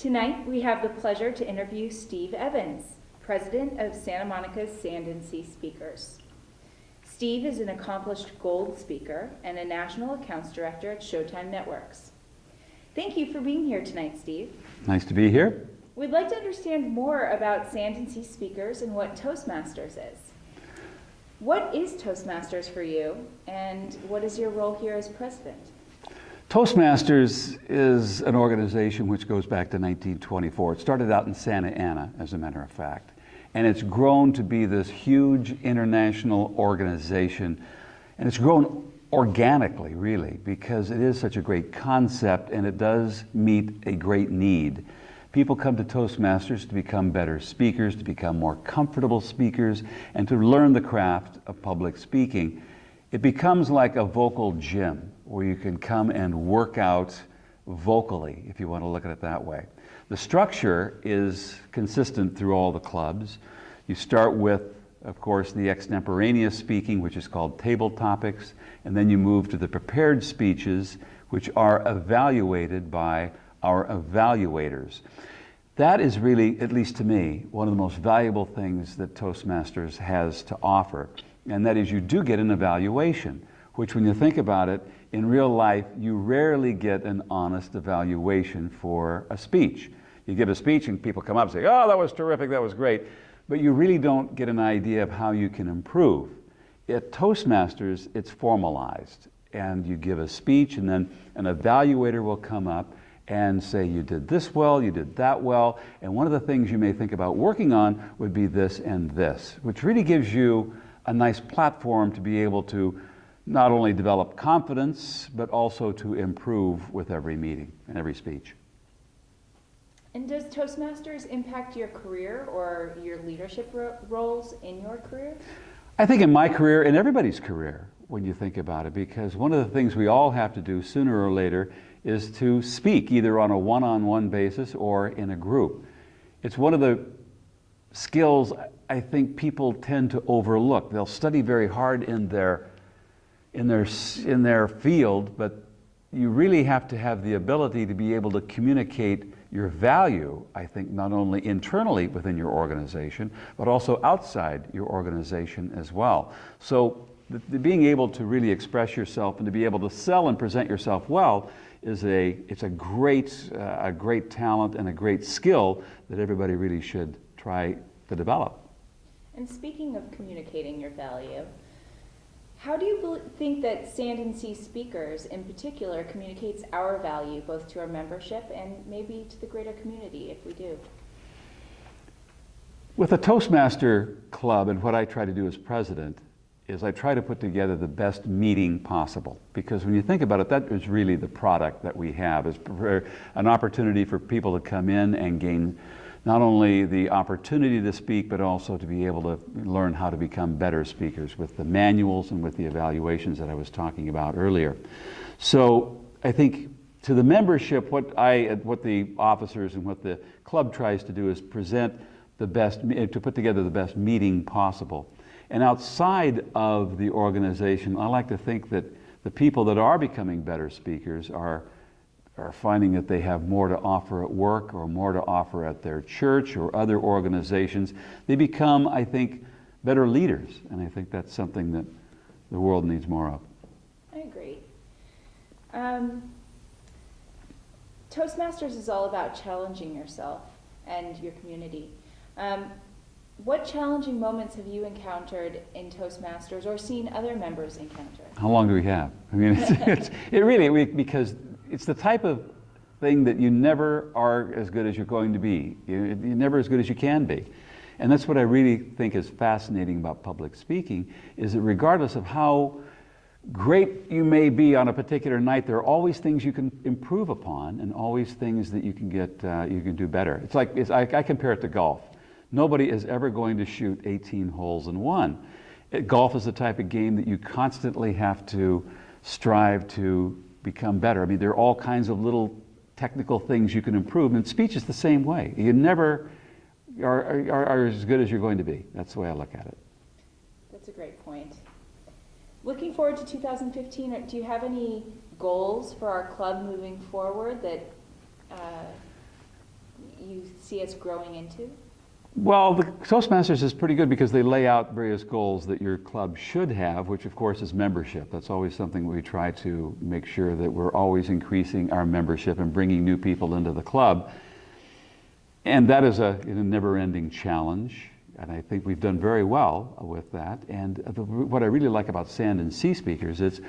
Tonight, we have the pleasure to interview Steve Evans, president of Santa Monica's Sand and Sea Speakers. Steve is an accomplished gold speaker and a national accounts director at Showtime Networks. Thank you for being here tonight, Steve. Nice to be here. We'd like to understand more about Sand and Sea Speakers and what Toastmasters is. What is Toastmasters for you, and what is your role here as president? Toastmasters is an organization which goes back to 1924. It started out in Santa Ana, as a matter of fact, and it's grown to be this huge international organization, and it's grown organically, really, because it is such a great concept and it does meet a great need. People come to Toastmasters to become better speakers, to become more comfortable speakers, and to learn the craft of public speaking. It becomes like a vocal gym where you can come and work out vocally, if you want to look at it that way. The structure is consistent through all the clubs. You start with, of course, the extemporaneous speaking, which is called table topics, and then you move to the prepared speeches, which are evaluated by our evaluators. That is really, at least to me, one of the most valuable things that Toastmasters has to offer, and that is you do get an evaluation, which when you think about it, in real life, you rarely get an honest evaluation for a speech. You give a speech and people come up and say, oh, that was terrific, that was great, but you really don't get an idea of how you can improve. At Toastmasters, it's formalized, and you give a speech and then an evaluator will come up and say, you did this well, you did that well, and one of the things you may think about working on would be this and this, which really gives you a nice platform to be able to not only develop confidence, but also to improve with every meeting and every speech. And does Toastmasters impact your career or your leadership roles in your career? I think in my career, in everybody's career, when you think about it, because one of the things we all have to do sooner or later is to speak, either on a one-on-one basis or in a group. It's one of the skills I think people tend to overlook. They'll study very hard in their field, but you really have to have the ability to be able to communicate your value, I think, not only internally within your organization, but also outside your organization as well. So being able to really express yourself and to be able to sell and present yourself well is a great talent and a great skill that everybody really should try to develop. And speaking of communicating your value, how do you think that Sand and Sea Speakers in particular communicates our value both to our membership and maybe to the greater community if we do? With a Toastmaster Club, and what I try to do as president, is I try to put together the best meeting possible. Because when you think about it, that is really the product that we have, is an opportunity for people to come in and gain not only the opportunity to speak, but also to be able to learn how to become better speakers with the manuals and with the evaluations that I was talking about earlier. So I think to the membership, what the officers and what the club tries to do is present the best, to put together the best meeting possible. And outside of the organization, I like to think that the people that are becoming better speakers are finding that they have more to offer at work or more to offer at their church or other organizations. They become, I think, better leaders, and I think that's something that the world needs more of. I agree. Toastmasters is all about challenging yourself and your community. What challenging moments have you encountered in Toastmasters or seen other members encounter? How long do we have? I mean, because it's the type of thing that you never are as good as you're going to be. You're never as good as you can be. And that's what I really think is fascinating about public speaking, is that regardless of how great you may be on a particular night, there are always things you can improve upon and always things that you can get, you can do better. It's like, I compare it to golf. Nobody is ever going to shoot 18 holes in one. Golf is the type of game that you constantly have to strive to become better. I mean, there are all kinds of little technical things you can improve, and speech is the same way. You never are as good as you're going to be. That's the way I look at it. That's a great point. Looking forward to 2015, do you have any goals for our club moving forward that see us growing into? Well, the Toastmasters is pretty good because they lay out various goals that your club should have, which of course is membership. That's always something we try to make sure that we're always increasing our membership and bringing new people into the club. And that is a never-ending challenge, and I think we've done very well with that. And what I really like about Sand and Sea Speakers, it's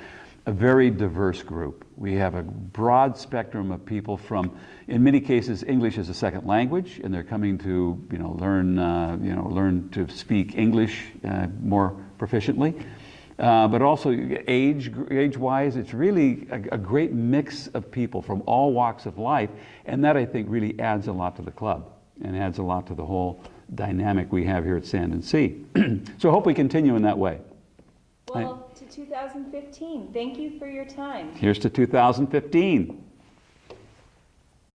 a very diverse group. We have a broad spectrum of people from, in many cases, English as a second language, and they're coming to learn to speak English more proficiently. But also age-wise, it's really a great mix of people from all walks of life, and that I think really adds a lot to the club and adds a lot to the whole dynamic we have here at Sand and Sea. So I hope we continue in that way. Well, to 2015. Thank you for your time. Here's to 2015.